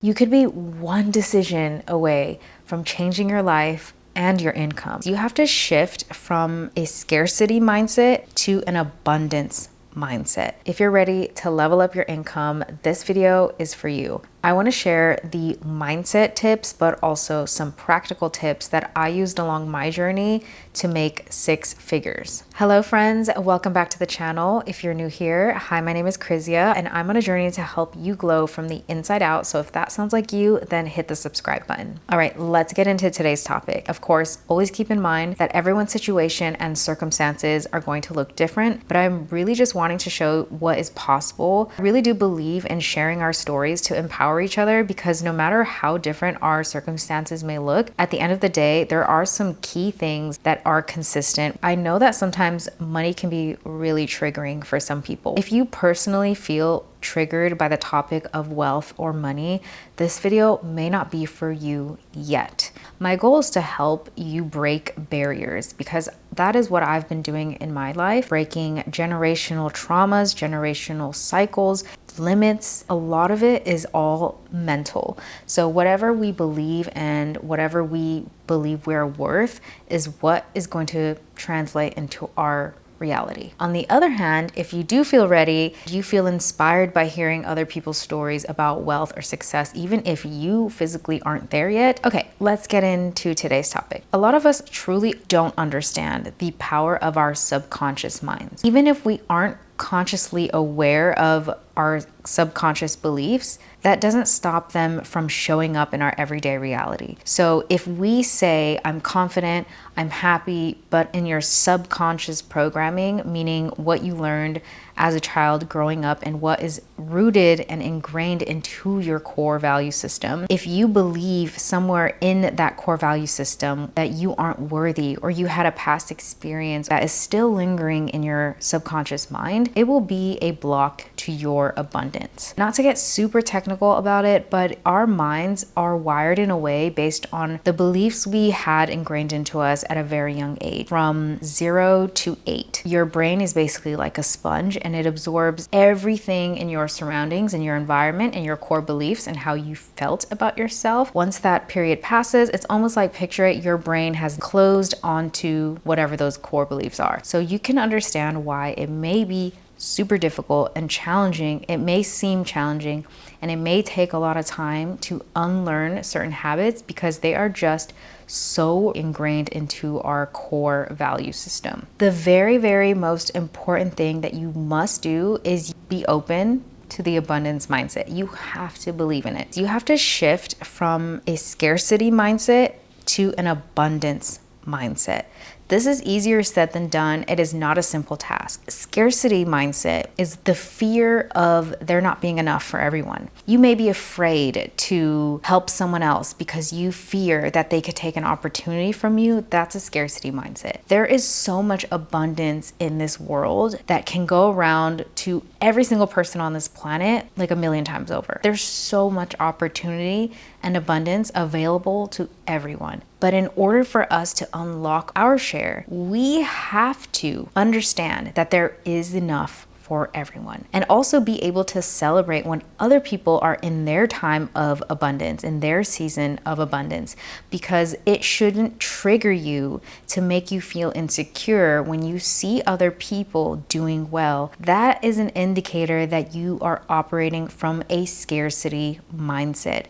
You could be one decision away from changing your life and your income. You have to shift from a scarcity mindset to an abundance mindset. If you're ready to level up your income, this video is for you. I want to share the mindset tips, but also some practical tips that I used along my journey to make 6 figures. Hello friends, welcome back to the channel. If you're new here, hi, my name is Krizia and I'm on a journey to help you glow from the inside out. So if that sounds like you, then hit the subscribe button. All right, let's get into today's topic. Of course, always keep in mind that everyone's situation and circumstances are going to look different, but I'm really just wanting to show what is possible. I really do believe in sharing our stories to empower each other, because no matter how different our circumstances may look, at the end of the day, there are some key things that are consistent. I know that sometimes money can be really triggering for some people. If you personally feel triggered by the topic of wealth or money, this video may not be for you yet. My goal is to help you break barriers, because that is what I've been doing in my life, breaking generational traumas, generational cycles, limits. A lot of it is all mental. So whatever we believe and whatever we believe we're worth is what is going to translate into our reality. On the other hand, if you do feel ready, you feel inspired by hearing other people's stories about wealth or success, even if you physically aren't there yet. Okay, let's get into today's topic. A lot of us truly don't understand the power of our subconscious minds. Even if we aren't consciously aware of our subconscious beliefs, that doesn't stop them from showing up in our everyday reality. So if we say, I'm confident, I'm happy, but in your subconscious programming, meaning what you learned as a child growing up and what is rooted and ingrained into your core value system, if you believe somewhere in that core value system that you aren't worthy, or you had a past experience that is still lingering in your subconscious mind, it will be a block to your abundance. Not to get super technical about it, but our minds are wired in a way based on the beliefs we had ingrained into us at a very young age, from 0 to 8. Your brain is basically like a sponge, and it absorbs everything in your surroundings and your environment and your core beliefs and how you felt about yourself. Once that period passes, it's almost like, picture it, your brain has closed onto whatever those core beliefs are. So you can understand why it may be super difficult and challenging. It may seem challenging, and it may take a lot of time to unlearn certain habits, because they are just so ingrained into our core value system. The very, very most important thing that you must do is be open to the abundance mindset. You have to believe in it. You have to shift from a scarcity mindset to an abundance mindset. This is easier said than done. It is not a simple task. Scarcity mindset is the fear of there not being enough for everyone. You may be afraid to help someone else because you fear that they could take an opportunity from you. That's a scarcity mindset. There is so much abundance in this world that can go around to every single person on this planet like a million times over. There's so much opportunity and abundance available to everyone. But in order for us to unlock our share, we have to understand that there is enough for everyone, and also be able to celebrate when other people are in their time of abundance, in their season of abundance, because it shouldn't trigger you to make you feel insecure when you see other people doing well. That is an indicator that you are operating from a scarcity mindset.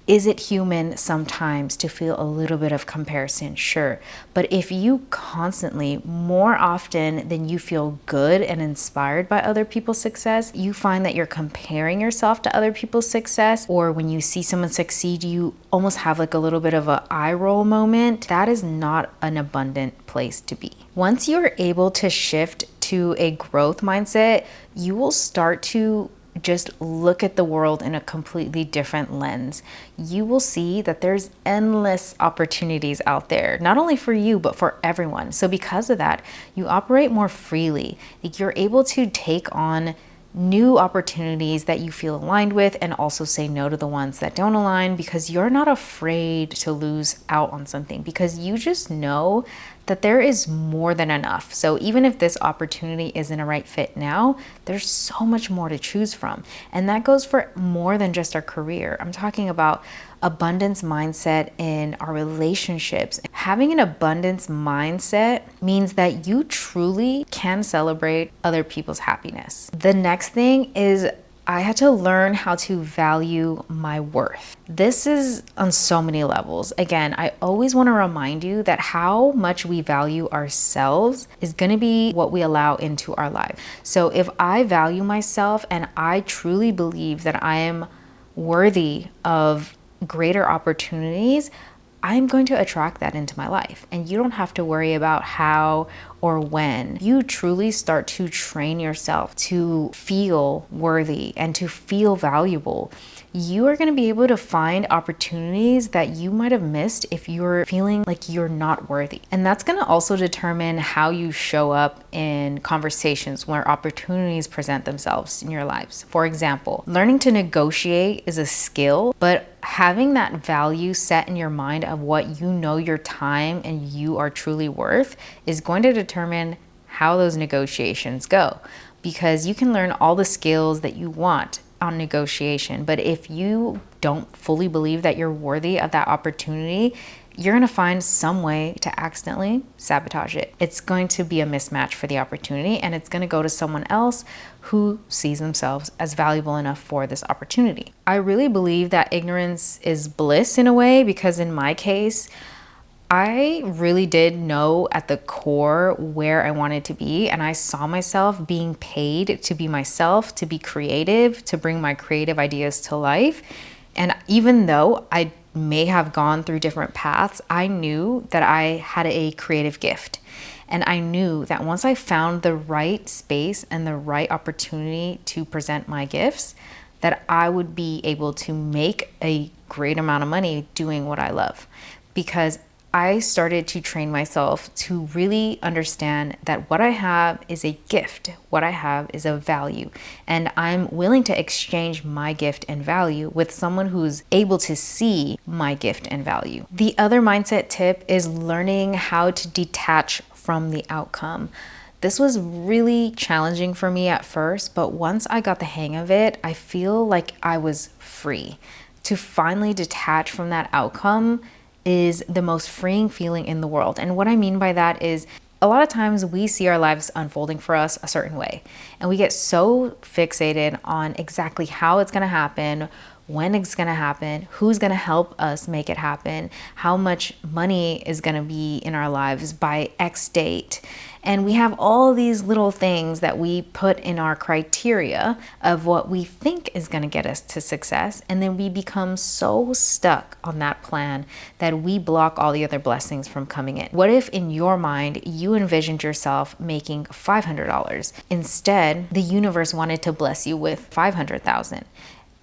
Is it human sometimes to feel a little bit of comparison? Sure. But if you constantly, more often than you feel good and inspired by other people's success, you find that you're comparing yourself to other people's success, or when you see someone succeed, you almost have like a little bit of an eye roll moment, that is not an abundant place to be. Once you're able to shift to a growth mindset, you will start to just look at the world in a completely different lens. You will see that there's endless opportunities out there, not only for you, but for everyone. So because of that, you operate more freely. You're able to take on new opportunities that you feel aligned with, and also say no to the ones that don't align, because you're not afraid to lose out on something, because you just know that there is more than enough. So even if this opportunity isn't a right fit now, there's so much more to choose from. And that goes for more than just our career. I'm talking about abundance mindset in our relationships. Having an abundance mindset means that you truly can celebrate other people's happiness. The next thing is I had to learn how to value my worth. This is on so many levels. Again, I always want to remind you that how much we value ourselves is going to be what we allow into our life. So if I value myself and I truly believe that I am worthy of greater opportunities, I'm going to attract that into my life. And you don't have to worry about how or when. You truly start to train yourself to feel worthy and to feel valuable. You are going to be able to find opportunities that you might have missed if you're feeling like you're not worthy. And that's going to also determine how you show up in conversations where opportunities present themselves in your lives. For example, learning to negotiate is a skill, but having that value set in your mind of what you know your time and you are truly worth is going to determine how those negotiations go. Because you can learn all the skills that you want on negotiation, but if you don't fully believe that you're worthy of that opportunity, you're going to find some way to accidentally sabotage it. It's going to be a mismatch for the opportunity, and it's going to go to someone else who sees themselves as valuable enough for this opportunity. I really believe that ignorance is bliss in a way, because in my case, I really did know at the core where I wanted to be, and I saw myself being paid to be myself, to be creative, to bring my creative ideas to life. And even though I may have gone through different paths, I knew that I had a creative gift. And I knew that once I found the right space and the right opportunity to present my gifts, that I would be able to make a great amount of money doing what I love. Because I started to train myself to really understand that what I have is a gift. What I have is a value. And I'm willing to exchange my gift and value with someone who's able to see my gift and value. The other mindset tip is learning how to detach from the outcome. This was really challenging for me at first, but once I got the hang of it, I feel like I was free. To finally detach from that outcome is the most freeing feeling in the world. And what I mean by that is a lot of times we see our lives unfolding for us a certain way, and we get so fixated on exactly how it's going to happen, when it's going to happen, who's going to help us make it happen, how much money is going to be in our lives by X date. And we have all these little things that we put in our criteria of what we think is going to get us to success. And then we become so stuck on that plan that we block all the other blessings from coming in. What if in your mind, you envisioned yourself making $500? Instead, the universe wanted to bless you with $500,000.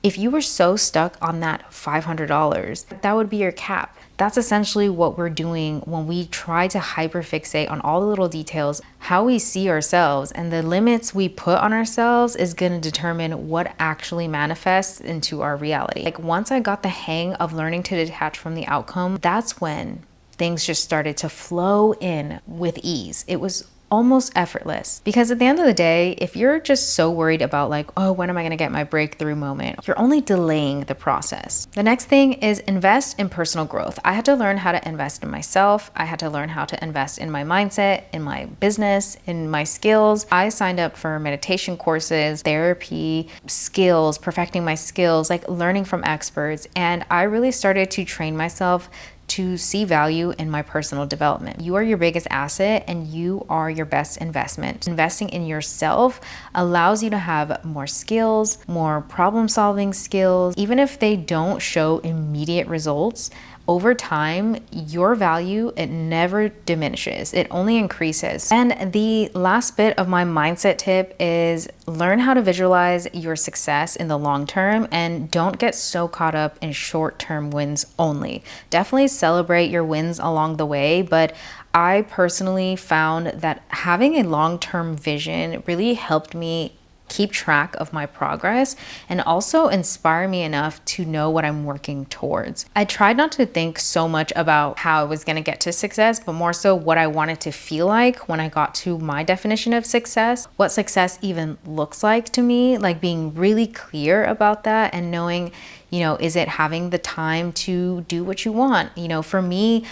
If you were so stuck on that $500, that would be your cap. That's essentially what we're doing when we try to hyperfixate on all the little details. How we see ourselves and the limits we put on ourselves is going to determine what actually manifests into our reality. Like once I got the hang of learning to detach from the outcome, that's when things just started to flow in with ease. It was almost effortless. Because at the end of the day, if you're just so worried about like, oh, when am I going to get my breakthrough moment? You're only delaying the process. The next thing is invest in personal growth. I had to learn how to invest in myself. I had to learn how to invest in my mindset, in my business, in my skills. I signed up for meditation courses, therapy, skills, perfecting my skills, like learning from experts. And I really started to train myself to see value in my personal development. You are your biggest asset and you are your best investment. Investing in yourself allows you to have more skills, more problem-solving skills. Even if they don't show immediate results, over time, your value, it never diminishes. It only increases. And the last bit of my mindset tip is learn how to visualize your success in the long term and don't get so caught up in short-term wins only. Definitely celebrate your wins along the way, but I personally found that having a long-term vision really helped me keep track of my progress, and also inspire me enough to know what I'm working towards. I tried not to think so much about how I was going to get to success, but more so what I wanted to feel like when I got to my definition of success, what success even looks like to me, like being really clear about that and knowing, is it having the time to do what you want? For me,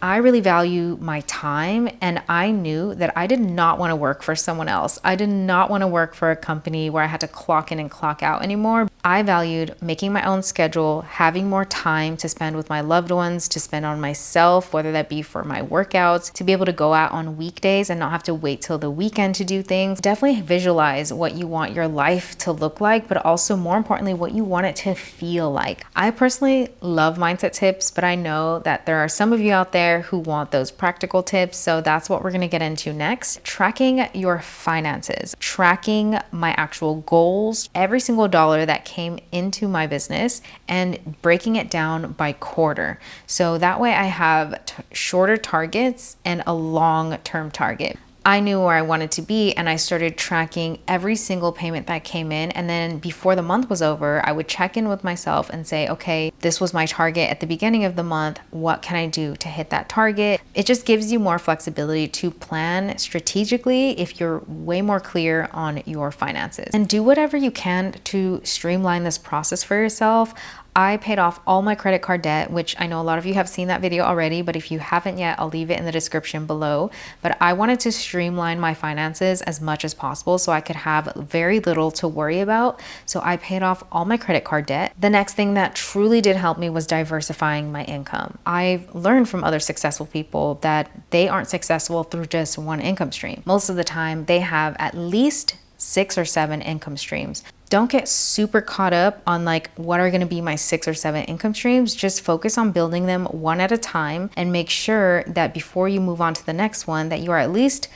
I really value my time, and I knew that I did not want to work for someone else. I did not want to work for a company where I had to clock in and clock out anymore. I valued making my own schedule, having more time to spend with my loved ones, to spend on myself, whether that be for my workouts, to be able to go out on weekdays and not have to wait till the weekend to do things. Definitely visualize what you want your life to look like, but also more importantly, what you want it to feel like. I personally love mindset tips, but I know that there are some of you out there who want those practical tips. So that's what we're going to get into next. Tracking your finances, tracking my actual goals, every single dollar that came into my business, and breaking it down by quarter. So that way I have shorter targets and a long-term target. I knew where I wanted to be, and I started tracking every single payment that came in. And then before the month was over, I would check in with myself and say, okay, this was my target at the beginning of the month. What can I do to hit that target? It just gives you more flexibility to plan strategically if you're way more clear on your finances. And do whatever you can to streamline this process for yourself. I paid off all my credit card debt, which I know a lot of you have seen that video already, but if you haven't yet, I'll leave it in the description below. But I wanted to streamline my finances as much as possible so I could have very little to worry about. So I paid off all my credit card debt. The next thing that truly did help me was diversifying my income. I've learned from other successful people that they aren't successful through just one income stream. Most of the time, they have at least 6 or 7 income streams. Don't get super caught up on like, what are going to be my 6 or 7 income streams? Just focus on building them one at a time, and make sure that before you move on to the next one, that you are at least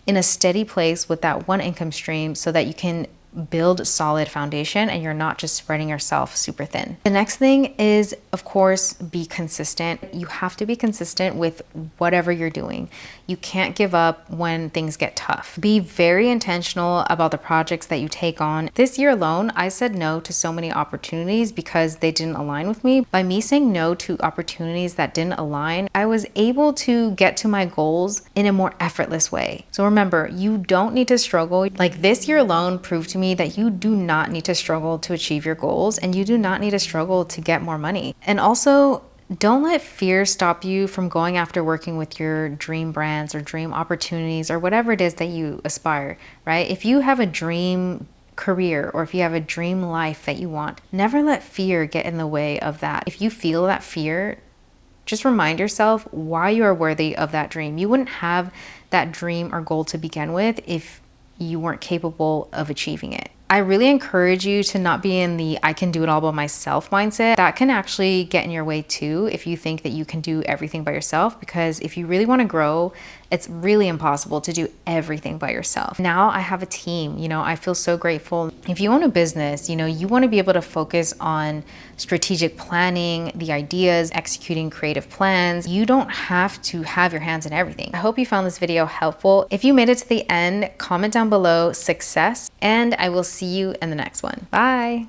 in a steady place with that one income stream so that you can build solid foundation and you're not just spreading yourself super thin. The next thing is, of course, be consistent. You have to be consistent with whatever you're doing. You can't give up when things get tough. Be very intentional about the projects that you take on. This year alone, I said no to so many opportunities because they didn't align with me. By me saying no to opportunities that didn't align, I was able to get to my goals in a more effortless way. So remember, you don't need to struggle. Like, this year alone proved to me that you do not need to struggle to achieve your goals, and you do not need to struggle to get more money. And also, don't let fear stop you from going after working with your dream brands or dream opportunities or whatever it is that you aspire, right? If you have a dream career or if you have a dream life that you want, never let fear get in the way of that. If you feel that fear, just remind yourself why you are worthy of that dream. You wouldn't have that dream or goal to begin with if you weren't capable of achieving it. I really encourage you to not be in the I can do it all by myself mindset. That can actually get in your way too if you think that you can do everything by yourself, because if you really want to grow, it's really impossible to do everything by yourself. Now I have a team, I feel so grateful. If you own a business, you want to be able to focus on strategic planning, the ideas, executing creative plans. You don't have to have your hands in everything. I hope you found this video helpful. If you made it to the end, comment down below success, and I will see you in the next one. Bye.